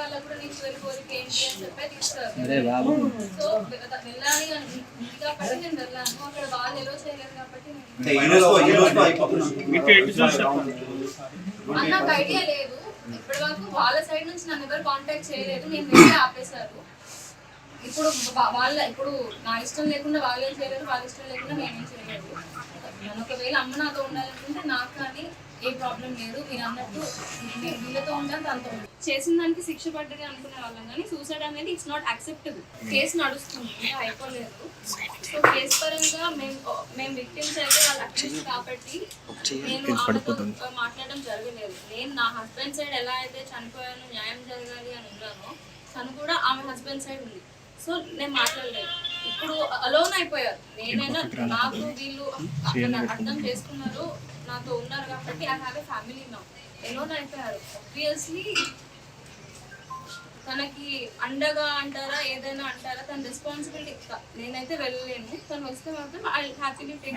వాళ్ళకు కూడా నీకు వెళ్ళి కోరిక ఏంటి అని చెప్పి తీస్తారు. సో వెళ్ళాలి అని కాబట్టి నేను వెళ్ళాను. అక్కడ వాళ్ళు ఎలా చేయలేదు కాబట్టి నాకు ఐడియా లేదు. ఇప్పటి వరకు వాళ్ళ సైడ్ నుంచి నన్ను ఎవరు కాంటాక్ట్ చేయలేదు. నేను వెళ్ళి ఆపేశారు. ఇప్పుడు నా ఇష్టం లేకుండా వాళ్ళేం చేయలేదు, వాళ్ళ ఇష్టం లేకుండా నేనేం చేయలేదు. నన్ను ఒకవేళ అమ్మ నాతో ఉండాలనుకుంటే నాకు కానీ ఏ ప్రాబ్లం లేదు. మీరు అన్నట్టు నేను వీళ్ళతో ఉండాలి, తనతో ఉండాలి. చేసిన దానికి శిక్ష పడ్డది అనుకునే వాళ్ళం కానీ సూసైడ్ అనేది ఇట్స్ నాట్ యాక్సెప్టబుల్. కేసు నడుస్తుంది, అయిపోలేదు. సో కేసు పరంగా మేము విక్టిమ్స్ అయితే వాళ్ళు అక్యూజ్ కాబట్టి నేను ఆమెతో మాట్లాడడం జరగలేదు. నేను నా హస్బెండ్ సైడ్ ఎలా అయితే చనిపోయాను, న్యాయం జరగాలి అని ఉన్నానో తను కూడా ఆమె హస్బెండ్ సైడ్ ఉంది. సో నేను మాట్లాడలేదు. ఇప్పుడు అలోన్ అయిపోయారు. నేనైనా నాకు వీళ్ళు అర్థం చేసుకున్నారు, నాతో ఉన్నారు కాబట్టి I have a family now. Alone అయిపోయారు. ఆబ్వియస్లీ తనకి అండగా అంటారా ఏదైనా అంటారా, తన రెస్పాన్సిబిలిటీ. నేనైతే వెళ్ళలేను, తను వస్తే మాత్రం ఐ హ్యాపీలీ టేక్.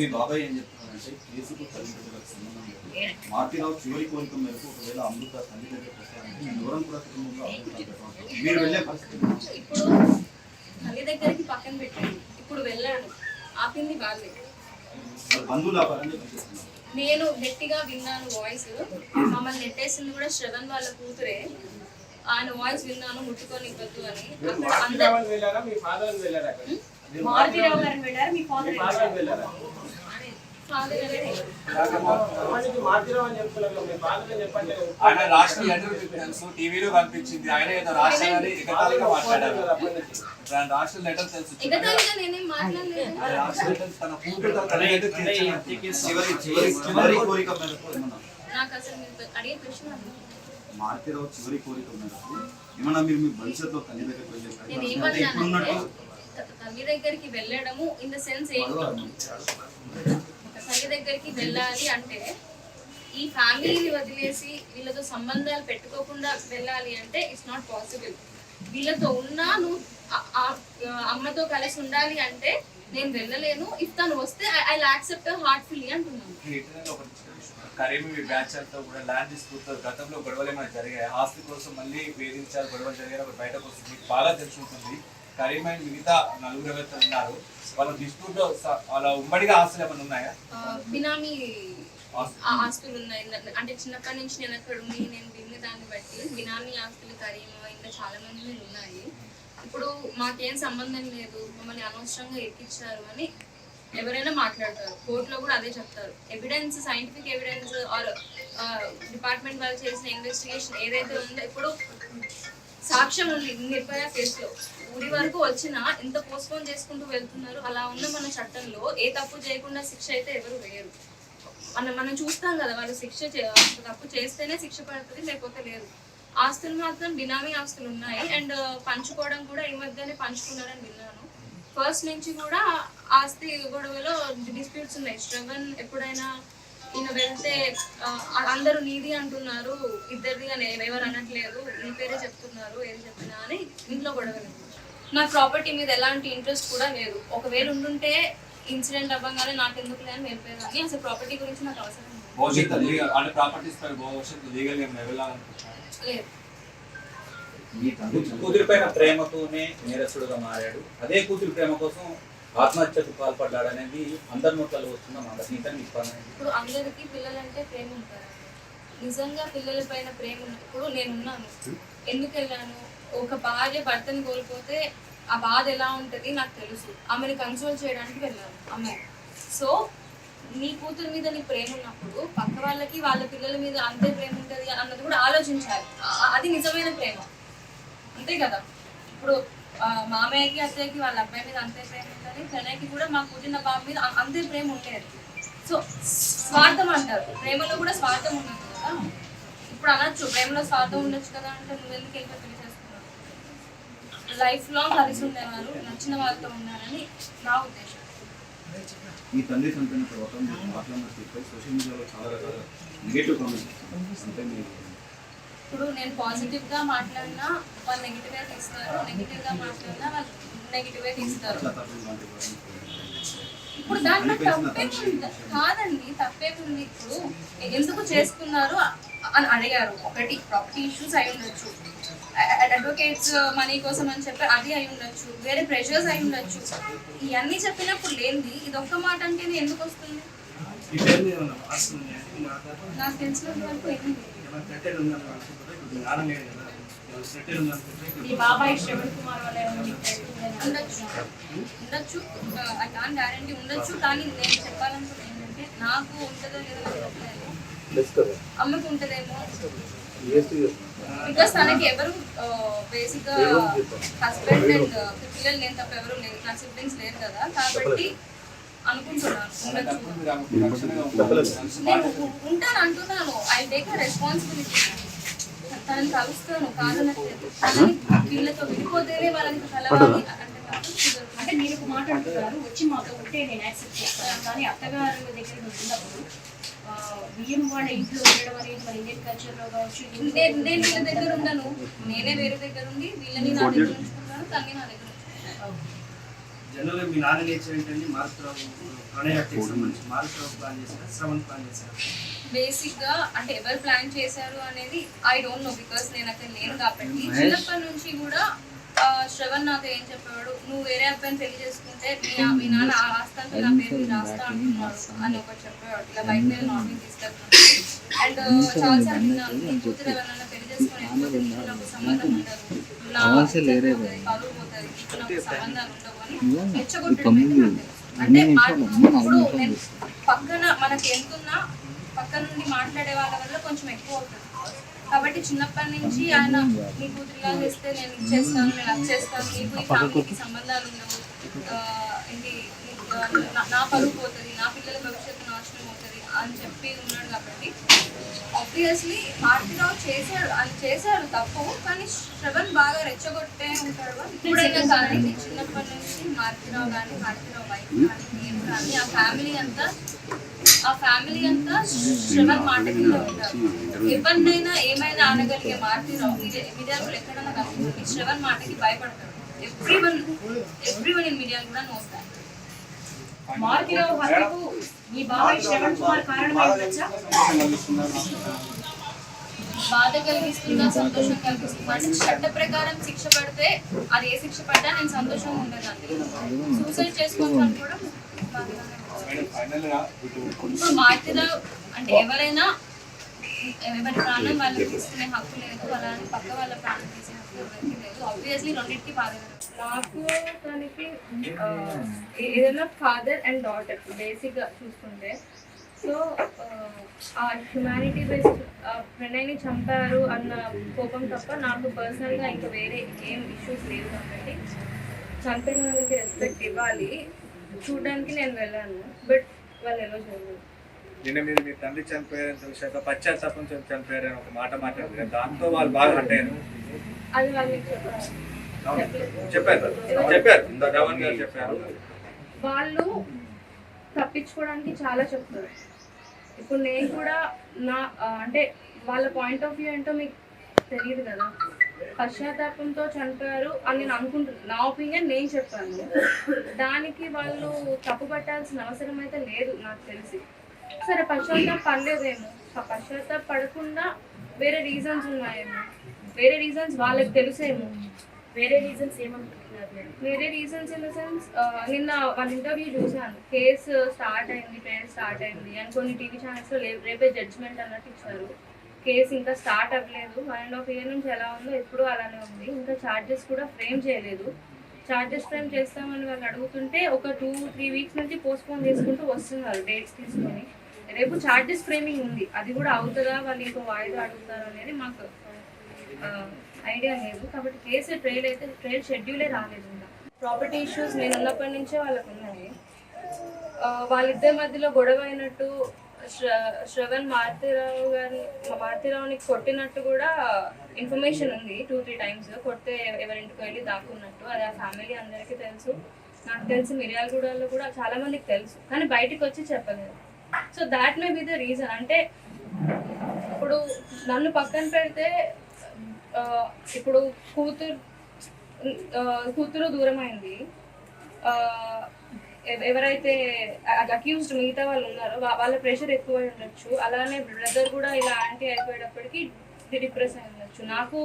మీ బాబాయ్ ఏం చెప్తున్నారంటే కేసుకు తల్లిదండ్రులకు సంబంధం లేదు. మార్తిరావు చివరి కోరిక మేరకు ఒకవేళ అమృత తల్లి దగ్గరికి వస్తారంటే దూరం కూడా మీరు వెళ్ళే పరిస్థితి. ఇప్పుడు తల్లి దగ్గరికి పక్కన పెట్టండి, ఇప్పుడు వెళ్ళాను, ఆపింది వాళ్ళే. నేను గట్టిగా విన్నాను వాయిస్. మమ్మల్ని నెట్టేసింది కూడా శ్రవణ్ వాళ్ళ కూతురే. ఆయన వాయిస్ విన్నాను, ముట్టుకొని ఇవ్వద్దు అని. ఆయన రాష్ట్రీయ టీవీలో కనిపించింది. ఆయన ఏదో రాష్ట్రాన్ని ఎగతాళిగా మాట్లాడారు. రాష్ట్ర లెటర్ తెలుసు, తన కూతురు మార్తిరావు చివరి కోరిక మేరకు ఏమన్నా మీరు మీ భవిష్యత్తులో తల్లి దగ్గరికి తల్లి దగ్గరికి వెళ్ళడము ఇన్ ద సెన్స్ తల్లి దగ్గరికి వెళ్ళాలి అంటే ఈ ఫ్యామిలీని వదిలేసి వీళ్ళతో సంబంధాలు పెట్టుకోకుండా వెళ్ళాలి అంటే ఇట్స్ నాట్ పాసిబుల్. వీళ్ళతో ఉన్నా నువ్వు అమ్మతో కలిసి ఉండాలి అంటే నేను వెళ్ళలేను. ఇఫ్ తను వస్తే ఐ యాక్సెప్ట్ హార్ట్ఫుల్లీ అంటున్నాను. కరీమి బ్యాచ్ అంతా కూడా ల్యాండ్ డిస్ప్యూట్ గతంలో గొడవలు ఏమైనా జరిగాయి, ఆస్తి కోసం మళ్ళీ వేధించారు, గొడవలు జరిగారు, అప్పుడు బయటకు వస్తుంది. మీకు బాగా తెలిసి ఉంటుంది. కరీం అండ్ మిగతా నలుగురు ఎవరైతే ఉన్నారు వాళ్ళ డిస్ప్యూట్ లో వాళ్ళ ఉమ్మడిగా ఆస్తులు ఏమైనా ఉన్నాయా? బినామీ ఆస్తులు ఉన్నాయి. అంటే చిన్నప్పటి నుంచి నేను అక్కడ ఉండి నేను విన్న దాన్ని బట్టి బినామీ ఆస్తులు కరీం ఇంకా చాలా మంది మీద ఉన్నాయి. ఇప్పుడు మాకేం సంబంధం లేదు, మమ్మల్ని అనవసరంగా ఎక్కించారు అని ఎవరైనా మాట్లాడతారు. కోర్టులో కూడా అదే చెప్తారు. Evidence, scientific evidence are department వాళ్ళు చేసిన ఇన్వెస్టిగేషన్ ఏదైతే ఉందో, ఇప్పుడు సాక్ష్యం ఉంది నిర్భయ కేసులో. ఊరి వరకు వచ్చినా ఎంత పోస్ట్పోన్ చేసుకుంటూ వెళ్తున్నారు. అలా ఉన్న మన చట్టంలో ఏ తప్పు చేయకుండా శిక్ష అయితే ఎవరు వేయరు. మనం చూస్తాం కదా, వాళ్ళు తప్పు చేస్తేనే శిక్ష పడుతుంది, లేకపోతే లేదు. ఆస్తులు మాత్రం బినామీ ఆస్తులు ఉన్నాయి. అండ్ పంచుకోవడం కూడా ఈ మధ్యనే పంచుకున్నారని విన్నాను. ఫస్ట్ నుంచి కూడా ఆస్తి గొడవలో డిస్ప్యూట్స్ ఉన్నాయి. శ్రవణ్ ఎప్పుడైనా ఈయన వెళ్తే అందరూ నీది అంటున్నారు, ఇద్దరిది అని ఎవరు అనట్లేదు, నీ పేరే చెప్తున్నారు, ఏది చెప్పినా అని ఇంట్లో గొడవలు. నాకు ప్రాపర్టీ మీద ఎలాంటి ఇంట్రెస్ట్ కూడా లేదు. ఒకవేళ ఉండుంటే ఇన్సిడెంట్ అవ్వగానే నాకు ఎందుకు లేని వెళ్ళిపోయేదాన్ని. అసలు ప్రాపర్టీ గురించి నాకు అవసరం లేదు. కూతురి పైన ప్రేమతోనే నేరస్తుడుగా మారాడు. అదే కూతురి ప్రేమ కోసం ఆత్మహత్యకు పాల్పడ్డాడు అనేది అందరి నోట్లలో వస్తున్న మాట. ఇప్పుడు అందరికీ పిల్లలంటే ప్రేమ ఉంటారు. నిజంగా పిల్లల పైన ప్రేమ ఉన్నప్పుడు నేనున్నాను. ఎందుకు వెళ్ళాను? ఒక భార్య భర్తని కోల్పోతే ఆ బాధ ఎలా ఉంటుంది నాకు తెలుసు. ఆమెను కన్సోల్ చేయడానికి వెళ్ళాను అమ్మాయి. సో నీ కూతురు మీద నీ ప్రేమ ఉన్నప్పుడు పక్క వాళ్ళకి వాళ్ళ పిల్లల మీద అంతే ప్రేమ ఉంటుంది అన్నది కూడా ఆలోచించాలి. అది నిజమైన ప్రేమ, అంతే కదా. ఇప్పుడు మామయ్యకి అత్తయ్యకి వాళ్ళ అబ్బాయి మీద అంతే ప్రేమ ఉంటుంది, తనకి కూడా మా కూతున్న బాబు మీద అంతే ప్రేమ ఉండేది. సో స్వార్థం అంటారు, ప్రేమలో కూడా స్వార్థం ఉండదు కదా. ఇప్పుడు అనొచ్చు ప్రేమలో స్వార్థం ఉండొచ్చు కదా అంటే నువ్వెందుకు వెళ్ళి పెళ్లి చేసుకున్నావు? లైఫ్ లాంగ్ కలిసి ఉండేవారు, నచ్చిన వాళ్ళతో ఉన్నారని నా ఉద్దేశం. ఈ తల్లి చనిపోయిన తర్వాత మీరు మాట్లాడినట్టు సోషల్ మీడియాలో చాలా రకాల నెగిటివ్ కామెంట్స్ అంటే ఇప్పుడు నేను పాజిటివ్గా మాట్లాడినా వాళ్ళు నెగిటివ్గా తీస్తారు, నెగిటివ్గా మాట్లాడినా వాళ్ళు నెగిటివ్గా తీస్తారు. ఇప్పుడు దాంట్లో తప్పేముంది? కాదండి, తప్పేముంది? ఇప్పుడు ఎందుకు చేసుకున్నారు అని అడిగారు. ఒకటి ప్రాపర్టీ ఇష్యూస్ అయి ఉండొచ్చు, అడ్వకేట్స్ మనీ కోసం అని చెప్పి అది అయి ఉండొచ్చు, వేరే ప్రెషర్స్ అయి ఉండొచ్చు. ఇవన్నీ చెప్పినప్పుడు లేనిది ఇది ఒక్క మాట అంటే ఎందుకు వస్తుంది? నాకు తెలిసినంత వరకు ఏంటి ఉండొచ్చు, ఐ కాంట్ గ్యారంటీ ఉండొచ్చు. కానీ నేను చెప్పాలనుకున్నాను ఏంటంటే నాకు ఉంటుందో లేదో చెప్పలేదు, అమ్మకు ఉంటుందేమో. బికాస్ తనకి ఎవరు బేసిక్ గా హస్బెండ్ అండ్ పిల్లలు నేను తప్ప ఎవరు లేరు, నా సిబ్లింగ్స్ లేరు కదా, కాబట్టి అనుకుంటున్నాను నేను ఉంటాను అంటున్నాను. I take responsibility. తనని కలుస్తాను కాదనట్లేదు, తనని వీళ్ళతో విడిపోతేనే వాళ్ళని కలవాలి అంటే మీరు ఒక మాట అంటున్నారు, వచ్చి మాతో ఉంటే నేను యాక్సెప్ట్ చేస్తాను, కానీ అత్తగారు దగ్గర ఉన్నప్పుడు బియ్యం వాళ్ళ ఇంట్లో ఉండడం అనేది మన ఇండియన్ కల్చర్లో కావచ్చు. నేను వీళ్ళ దగ్గర ఉన్నాను, నేనే వేరే దగ్గర ఉండి వీళ్ళని నా దగ్గర ఉంచుకుంటాను, తన్ని నా దగ్గర ఉంచుకుంటాను. జనరల్గా మీ నాన్న నేచర్ ఏంటంటే మారుతరావు ప్రణయానికి సంబంధించి మారుతరావు ప్లాన్ చేశారు, శ్రవణ్ ప్లాన్ చేశారు. బేసిక్ గా అంటే ఎవరు ప్లాన్ చేశారు అనేది ఐ డోంట్ నో, బికాస్ నేను అక్కడ లేను కాబట్టి. చిన్నప్పటి నుంచి కూడా శ్రవణ్ నాతో ఏం చెప్పాడు, నువ్వు వేరే అబ్బాయిని పెళ్లి చేసుకుంటే మీ నాన్న ఆస్తంతా నా పేరు మీద రాస్తా అంటున్నాడు అని ఒకటి చెప్పేవాడు. ఇలా బయట మీద నార్మల్ తీసుకెళ్తున్నాడు. అండ్ చాలాసార్లు విన్నాను, నీ కూతురు ఎవరైనా పెళ్లి చేసుకుని నాకు సంబంధం ఉండదు, నా పరువు పోతుంది, నీకు నాకు సంబంధాలు ఉండవు అని రెచ్చగొట్టడం అయితే నాకు తెలుసు. అంటే ఇప్పుడు నేను పక్కన మనకి ఎంతున్నా పక్క నుండి మాట్లాడే వాళ్ళ వల్ల కొంచెం ఎక్కువ అవుతుంది. కాబట్టి చిన్నప్పటి నుంచి ఆయన నీ కూతురులా చేస్తే నేను ఇచ్చేస్తాను, నేను వచ్చేస్తాను, నీకు ఈ ఫ్యామిలీకి సంబంధాలు ఉండవు, ఏంటి నా పరువు పోతుంది, నా పిల్లల భవిష్యత్తు నాశనం అవుతుంది అని చెప్పి ఉన్నాడు. కాబట్టి ఆబ్వియస్లీ మారుతిరావు చేశాడు తప్పు, కానీ శ్రవణ్ బాగా రెచ్చగొట్టే ఉంటాడు. ఇప్పుడైనా కానీ చిన్నప్పటి నుంచి మారుతిరావు కానీ మారుతిరావు వైఫ్ కానీ నేను కానీ ఆ ఫ్యామిలీ అంతా శ్రవణ్ మాట కింద ఉంటారు. ఎవరినైనా ఏమైనా అనగలిగే మారుతిరావు మీడియాలో ఎక్కడైనా కలుగుతుంది, శ్రవణ్ మాటకి భయపడతాడు. ఎవ్రీవన్ ఇన్ మీడియా కూడా నోస్తారు. మారుతిరావు హత్యకు మీ బాబాయ్ శ్రవణ్ కుమార్ కారణమై ఉండొచ్చా? బాధ కలిగిస్తుందా, సంతోషం కలిగిస్తుందా అంటే చట్ట ప్రకారం శిక్ష పడితే అది ఏ శిక్ష పడ్డా నేను సంతోషంగా ఉండేదాన్ని. సూసైడ్ చేసుకోవడం కూడా ఇప్పుడు మారుతిరావు అంటే ఎవరైనా ఎవరి ప్రాణం వాళ్ళకి తీసుకునే హక్కు లేదు, అలానే పక్క వాళ్ళ ప్రాణం తీసే హక్కు ఎవరికి లేదు. ఆబ్వియస్లీ రెండింటికి బాధ. నాకు తనకి ఏదైనా ఫాదర్ అండ్ డాటర్ బేసిక్గా చూసుకుంటే, సో ఆ హ్యుమానిటీ బేస్డ్ ప్రణయ్ని చంపారు అన్న కోపం తప్ప నాకు పర్సనల్గా ఇంకా వేరే ఏం ఇష్యూస్ లేవు. కాబట్టి చంపిన వాళ్ళకి రెస్పెక్ట్ ఇవ్వాలి. చూడడానికి నేను వెళ్ళాను, బట్ వాళ్ళు ఎలా చేయలేదు. నిన్న మీరు మీ తండ్రి చనిపోయారని తెలిసాక పశ్చాత్తాపం చనిపోయారని ఒక మాట మాట్లాడారు, దాంతో వాళ్ళు బాగా హర్ట్ అయ్యారు. అది వాళ్ళకి చెప్పారు ఇంత ధవన్ గారు చెప్పారు. వాళ్ళు తప్పించుకోవడానికి చాలా చెప్తారు. ఇప్పుడు నేను కూడా నా అంటే వాళ్ళ పాయింట్ ఆఫ్ వ్యూ ఏంటో మీకు తెలియదు కదా. పశ్చాత్తాపంతో చనిపోయారు అని నేను అనుకుంటున్నాను, నా ఒపీనియన్ నేను చెప్పాను. దానికి వాళ్ళు తప్పు పట్టాల్సిన అవసరం అయితే లేదు నాకు తెలిసి. సరే పశ్చాత్తాపం పడలేదేమో, పశ్చాత్తాప పడకుండా వేరే రీజన్స్ ఉన్నాయేమో, వేరే రీజన్స్ వాళ్ళకి తెలుసేమో. వేరే రీజన్స్ ఏమనుకుంటున్నారు? వేరే రీజన్స్ ఇన్ ద సెన్స్, నిన్న వాళ్ళ ఇంటర్వ్యూ చూసాను, కేసు స్టార్ట్ అయింది, ట్రయల్ స్టార్ట్ అయింది అని కొన్ని టీవీ ఛానల్స్లో రేపే జడ్జ్మెంట్ అన్నట్టు ఇచ్చారు. కేసు ఇంకా స్టార్ట్ అవ్వలేదు, 1.5 years నుంచి ఎలా ఉందో ఎప్పుడూ అలానే ఉంది. ఇంకా ఛార్జెస్ కూడా ఫ్రేమ్ చేయలేదు. ఛార్జెస్ ఫ్రేమ్ చేస్తామని వాళ్ళు అడుగుతుంటే ఒక 2-3 weeks నుంచి పోస్ట్పోన్ చేసుకుంటూ వస్తున్నారు డేట్స్ తీసుకొని. రేపు ఛార్జెస్ ఫ్రేమింగ్ ఉంది, అది కూడా అవుతుందా, వాళ్ళు ఇంకో వాయిదా అడుగుతారు అనేది మాకు ఐడియా లేదు. కాబట్టి కేసు ట్రయల్ షెడ్యూలే రాలేదు. ఇంకా ప్రాపర్టీ ఇష్యూస్ నేను ఉన్నప్పటి నుంచే వాళ్ళకు ఉన్నాయి. వాళ్ళిద్దరి మధ్యలో గొడవ అయినట్టు, శ్రవణ్ మారుతిరావుని కొట్టినట్టు కూడా ఇన్ఫర్మేషన్ ఉంది. 2-3 times కొడితే ఎవరింటికి వెళ్ళి దాక్కున్నట్టు. అది ఆ ఫ్యామిలీ అందరికీ తెలుసు, నాకు తెలిసి మిర్యాలగూడలో కూడా చాలా మందికి తెలుసు, కానీ బయటకు వచ్చి చెప్పలేదు. So that may be the reason. అంటే ఇప్పుడు నన్ను పక్కన పెడితే ఇప్పుడు కూతురు దూరం అయింది, ఎవరైతే అక్యూజ్డ్ మిగతా వాళ్ళు ఉన్నారో వాళ్ళ ప్రెషర్ ఎక్కువ అయి ఉండొచ్చు. అలానే బ్రదర్ కూడా ఇలా యాంటీ అయిపోయేటప్పటికి డిప్రెస్ అయి ఉండొచ్చు. నాకు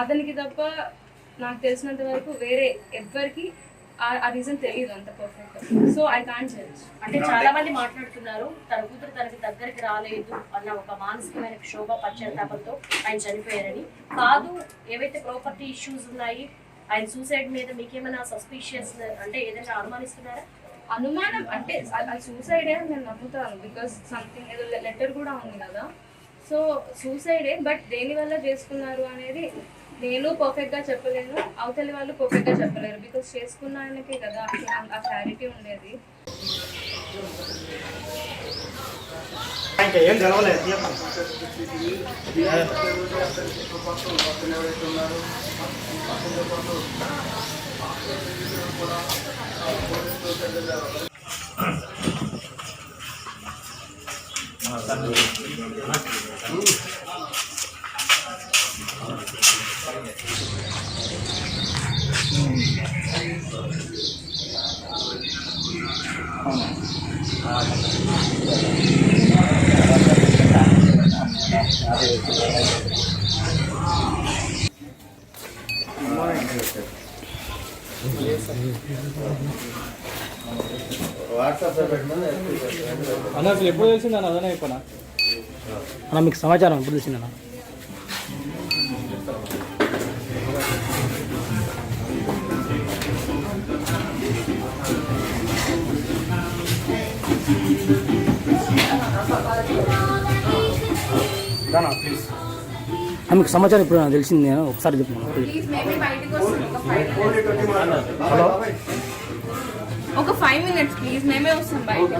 అతనికి తప్ప నాకు తెలిసినంత వరకు వేరే ఎవ్వరికి ఆ రీజన్ తెలియదు అంత perfect. So I can't judge. అంటే చాలా మంది మాట్లాడుతున్నారు తన కూతురు తనకి దగ్గరికి రాలేదు అన్న ఒక మానసికమైన క్షోభ పశ్చాత్తాపంతో ఆయన చనిపోయారని. కాదు, ఏవైతే ప్రాపర్టీ ఇష్యూస్ ఉన్నాయి, ఆయన సూసైడ్ మీద మీకేమైనా సస్పిషియస్ అంటే ఏదైనా అనుమానిస్తున్నారా? అనుమానం అంటే అది సూసైడే అని నేను నమ్ముతాను. బికాస్ సంథింగ్ ఏదో లెటర్ కూడా ఉంది కదా. సో సూసైడే, బట్ దేనివల్ల చేసుకున్నారు అనేది నేను పర్ఫెక్ట్గా చెప్పలేను, అవతలి వాళ్ళు పర్ఫెక్ట్గా చెప్పలేరు. బికాస్ చేసుకున్న ఆయనకే కదా ఆ క్లారిటీ ఉండేది. ఇంకా ఏం తెలవలేదు. అన్న అసలు ఎప్పుడు తెలిసింది అన్న? అదనే చెప్పనా అన్న, మీకు సమాచారం ఎప్పుడు తెలిసిందన్న? మీకు సమాచారం ఇప్పుడు తెలిసింది, నేను ఒకసారి చెప్పాను. ప్లీజ్ మేబీ బయటకు వస్తాను ఒక 5 minutes ప్లీజ్, మేమే వస్తాం బయట.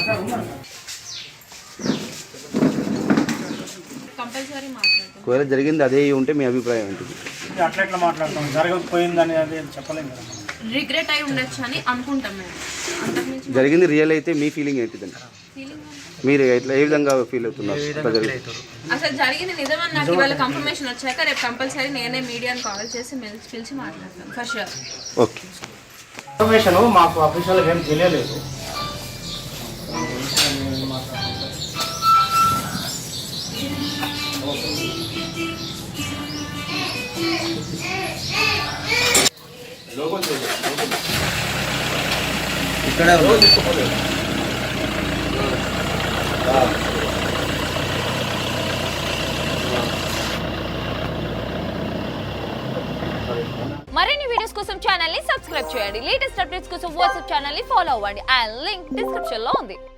కంపల్సరీ మాట్లాడతాం. ఒకవేళ జరిగింది అదే ఉంటే మీ అభిప్రాయం ఏంటి? అట్లా ఎట్లా మాట్లాడతాం, జరగకపోయిందని అది చెప్పలేము కదా. రిగ్రెట్ అయి ఉండొచ్చు అని అనుకుంటాం మేము. అంతకుమించి జరిగింది రియల్ అయితే మీ ఫీలింగ్ ఏంటిదండి? ఫీలింగ్ మీరు ఎట్లా ఏ విధంగా ఫీల్ అవుతున్నారు? ఇట్లా జరిగింది అసలు జరిగింది నిజమని నాకు ఇవాళ కన్ఫర్మేషన్ వచ్చాక రేపు కంపల్సరీ నేనే మీడియాని కాల్ చేసి పిలిచి మాట్లాడతాను ఫర్ షూర్. ఓకే. ఇన్ఫర్మేషన్ మాకు అఫీషియల్గా ఏం తెలియలేదు. ఇక్కడ మరిన్ని వీడియోస్ కోసం ఛానల్ ని సబ్స్క్రైబ్ చేయండి. లేటెస్ట్ అప్డేట్స్ కోసం వాట్సాప్ ఛానల్ ని ఫాలో అవ్వండి. అండ్ లింక్ డిస్క్రిప్షన్ లో ఉంది.